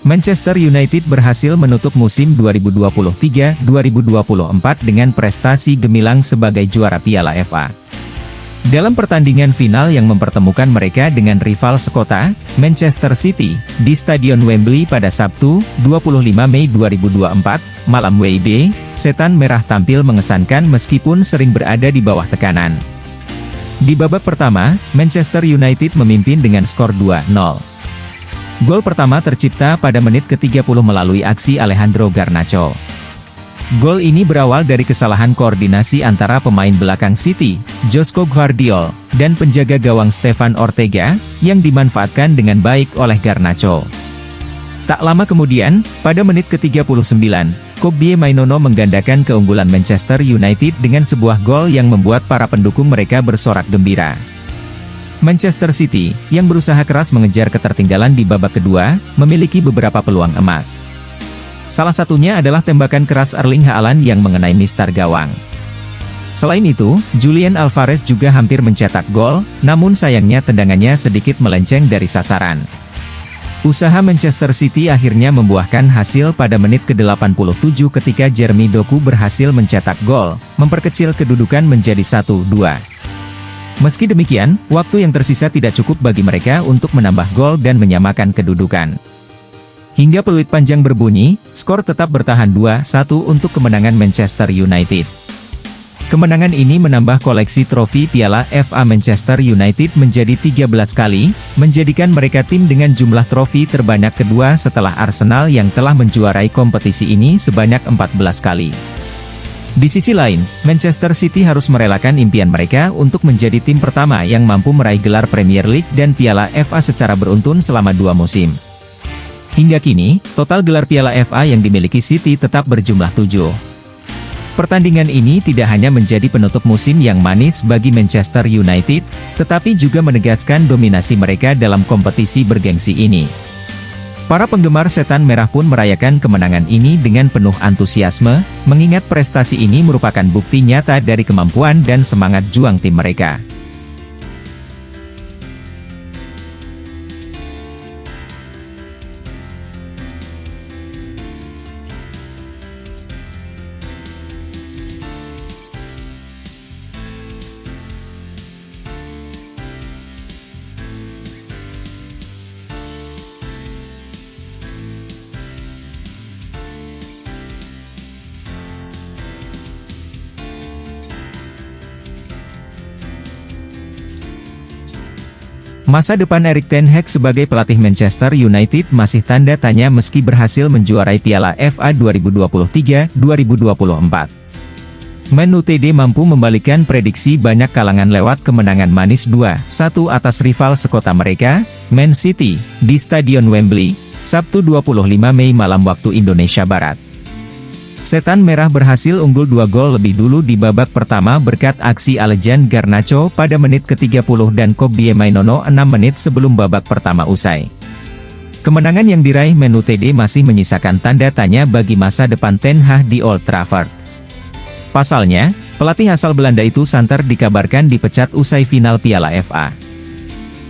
Manchester United berhasil menutup musim 2023-2024 dengan prestasi gemilang sebagai juara Piala FA. Dalam pertandingan final yang mempertemukan mereka dengan rival sekota, Manchester City, di Stadion Wembley pada Sabtu, 25 Mei 2024, malam WIB, Setan Merah tampil mengesankan meskipun sering berada di bawah tekanan. Di babak pertama, Manchester United memimpin dengan skor 2-0. Gol pertama tercipta pada menit ke-30 melalui aksi Alejandro Garnacho. Gol ini berawal dari kesalahan koordinasi antara pemain belakang City, Josko Gvardiol, dan penjaga gawang Stefan Ortega, yang dimanfaatkan dengan baik oleh Garnacho. Tak lama kemudian, pada menit ke-39, Kobbie Mainoo menggandakan keunggulan Manchester United dengan sebuah gol yang membuat para pendukung mereka bersorak gembira. Manchester City, yang berusaha keras mengejar ketertinggalan di babak kedua, memiliki beberapa peluang emas. Salah satunya adalah tembakan keras Erling Haaland yang mengenai mistar gawang. Selain itu, Julian Alvarez juga hampir mencetak gol, namun sayangnya tendangannya sedikit melenceng dari sasaran. Usaha Manchester City akhirnya membuahkan hasil pada menit ke-87 ketika Jeremy Doku berhasil mencetak gol, memperkecil kedudukan menjadi 1-2. Meski demikian, waktu yang tersisa tidak cukup bagi mereka untuk menambah gol dan menyamakan kedudukan. Hingga peluit panjang berbunyi, skor tetap bertahan 2-1 untuk kemenangan Manchester United. Kemenangan ini menambah koleksi trofi Piala FA Manchester United menjadi 13 kali, menjadikan mereka tim dengan jumlah trofi terbanyak kedua setelah Arsenal yang telah menjuarai kompetisi ini sebanyak 14 kali. Di sisi lain, Manchester City harus merelakan impian mereka untuk menjadi tim pertama yang mampu meraih gelar Premier League dan Piala FA secara beruntun selama 2 musim. Hingga kini, total gelar Piala FA yang dimiliki City tetap berjumlah 7. Pertandingan ini tidak hanya menjadi penutup musim yang manis bagi Manchester United, tetapi juga menegaskan dominasi mereka dalam kompetisi bergengsi ini. Para penggemar Setan Merah pun merayakan kemenangan ini dengan penuh antusiasme, mengingat prestasi ini merupakan bukti nyata dari kemampuan dan semangat juang tim mereka. Masa depan Erik ten Hag sebagai pelatih Manchester United masih tanda tanya meski berhasil menjuarai Piala FA 2023-2024. Man Utd mampu membalikkan prediksi banyak kalangan lewat kemenangan manis 2-1 atas rival sekota mereka, Man City, di Stadion Wembley, Sabtu 25 Mei malam waktu Indonesia Barat. Setan Merah berhasil unggul 2 gol lebih dulu di babak pertama berkat aksi Alejandro Garnacho pada menit ke-30 dan Kobbie Mainoo 6 menit sebelum babak pertama usai. Kemenangan yang diraih Man Utd masih menyisakan tanda tanya bagi masa depan Ten Hag di Old Trafford. Pasalnya, pelatih asal Belanda itu santer dikabarkan dipecat usai final Piala FA.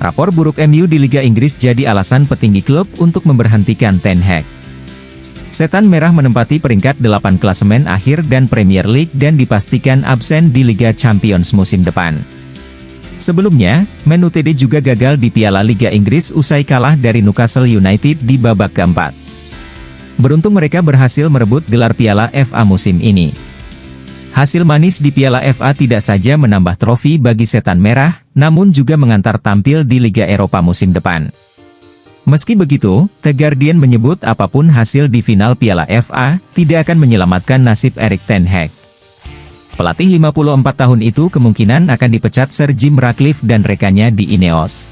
Rapor buruk MU di Liga Inggris jadi alasan petinggi klub untuk memberhentikan Ten Hag. Setan Merah menempati peringkat 8 klasemen akhir dan Premier League dan dipastikan absen di Liga Champions musim depan. Sebelumnya, Man Utd juga gagal di Piala Liga Inggris usai kalah dari Newcastle United di babak keempat. Beruntung mereka berhasil merebut gelar Piala FA musim ini. Hasil manis di Piala FA tidak saja menambah trofi bagi Setan Merah, namun juga mengantar tampil di Liga Eropa musim depan. Meski begitu, The Guardian menyebut apapun hasil di final Piala FA, tidak akan menyelamatkan nasib Erik ten Hag. Pelatih 54 tahun itu kemungkinan akan dipecat Sir Jim Ratcliffe dan rekannya di Ineos.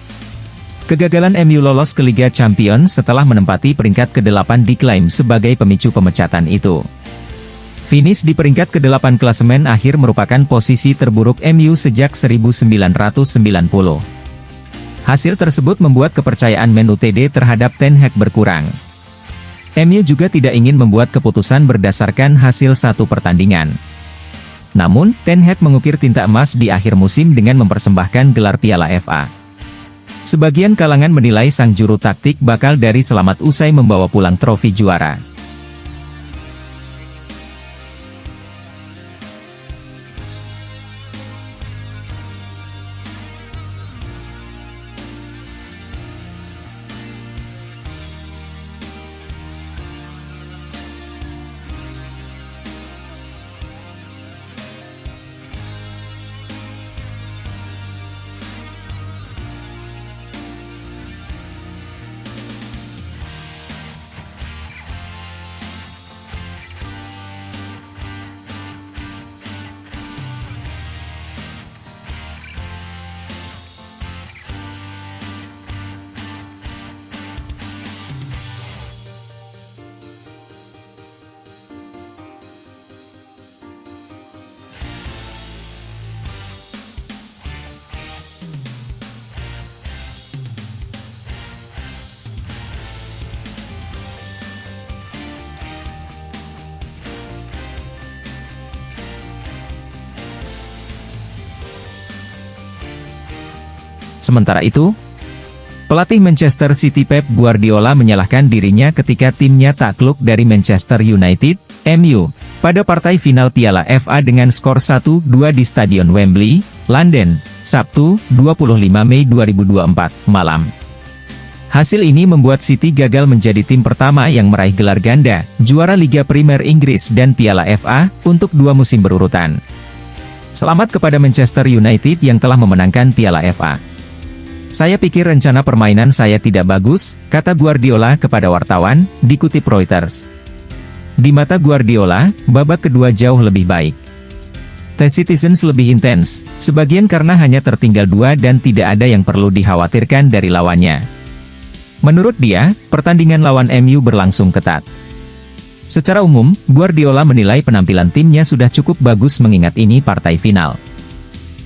Kegagalan MU lolos ke Liga Champions setelah menempati peringkat ke-8 diklaim sebagai pemicu pemecatan itu. Finish di peringkat ke-8 klasemen akhir merupakan posisi terburuk MU sejak 1990. Hasil tersebut membuat kepercayaan Man Utd terhadap Ten Hag berkurang. MU juga tidak ingin membuat keputusan berdasarkan hasil satu pertandingan. Namun, Ten Hag mengukir tinta emas di akhir musim dengan mempersembahkan gelar Piala FA. Sebagian kalangan menilai sang juru taktik bakal dari selamat usai membawa pulang trofi juara. Sementara itu, pelatih Manchester City Pep Guardiola menyalahkan dirinya ketika timnya takluk dari Manchester United, MU, pada partai final Piala FA dengan skor 1-2 di Stadion Wembley, London, Sabtu, 25 Mei 2024, malam. Hasil ini membuat City gagal menjadi tim pertama yang meraih gelar ganda, juara Liga Primer Inggris dan Piala FA, untuk 2 musim berurutan. Selamat kepada Manchester United yang telah memenangkan Piala FA. Saya pikir rencana permainan saya tidak bagus, kata Guardiola kepada wartawan, dikutip Reuters. Di mata Guardiola, babak kedua jauh lebih baik. The Citizens lebih intens, sebagian karena hanya tertinggal 2 dan tidak ada yang perlu dikhawatirkan dari lawannya. Menurut dia, pertandingan lawan MU berlangsung ketat. Secara umum, Guardiola menilai penampilan timnya sudah cukup bagus mengingat ini partai final.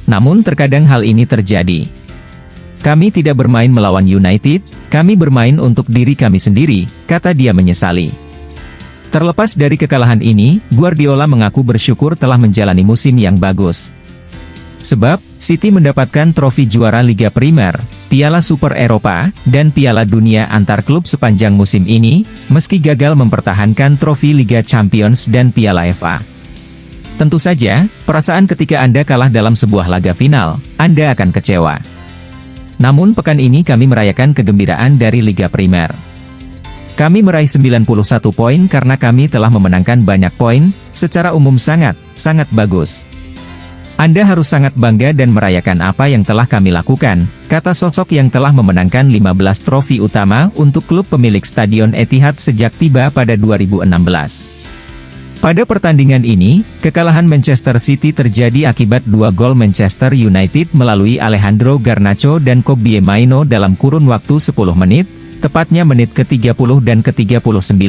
Namun terkadang hal ini terjadi. Kami tidak bermain melawan United, kami bermain untuk diri kami sendiri, kata dia menyesali. Terlepas dari kekalahan ini, Guardiola mengaku bersyukur telah menjalani musim yang bagus. Sebab, City mendapatkan trofi juara Liga Primer, Piala Super Eropa, dan Piala Dunia antar klub sepanjang musim ini, meski gagal mempertahankan trofi Liga Champions dan Piala FA. Tentu saja, perasaan ketika Anda kalah dalam sebuah laga final, Anda akan kecewa. Namun pekan ini kami merayakan kegembiraan dari Liga Primer. Kami meraih 91 poin karena kami telah memenangkan banyak poin, secara umum sangat bagus. Anda harus sangat bangga dan merayakan apa yang telah kami lakukan, kata sosok yang telah memenangkan 15 trofi utama untuk klub pemilik Stadion Etihad sejak tiba pada 2016. Pada pertandingan ini, kekalahan Manchester City terjadi akibat 2 gol Manchester United melalui Alejandro Garnacho dan Kobbie Mainoo dalam kurun waktu 10 menit, tepatnya menit ke-30 dan ke-39.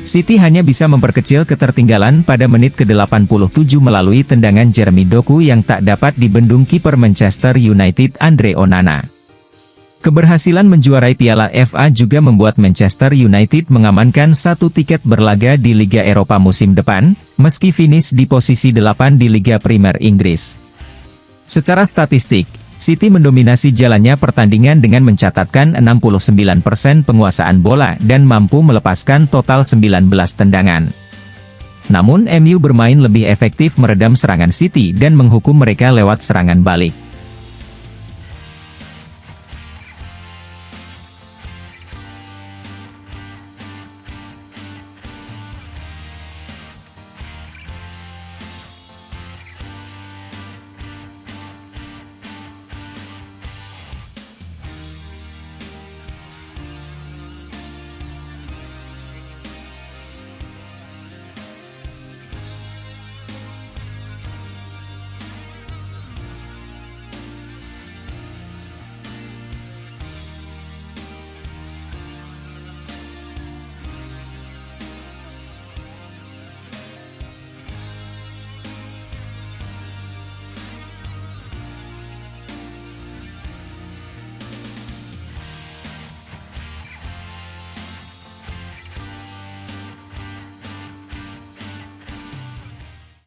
City hanya bisa memperkecil ketertinggalan pada menit ke-87 melalui tendangan Jeremy Doku yang tak dapat dibendung kiper Manchester United Andre Onana. Keberhasilan menjuarai Piala FA juga membuat Manchester United mengamankan 1 tiket berlaga di Liga Eropa musim depan, meski finish di posisi 8 di Liga Primer Inggris. Secara statistik, City mendominasi jalannya pertandingan dengan mencatatkan 69% penguasaan bola dan mampu melepaskan total 19 tendangan. Namun MU bermain lebih efektif meredam serangan City dan menghukum mereka lewat serangan balik.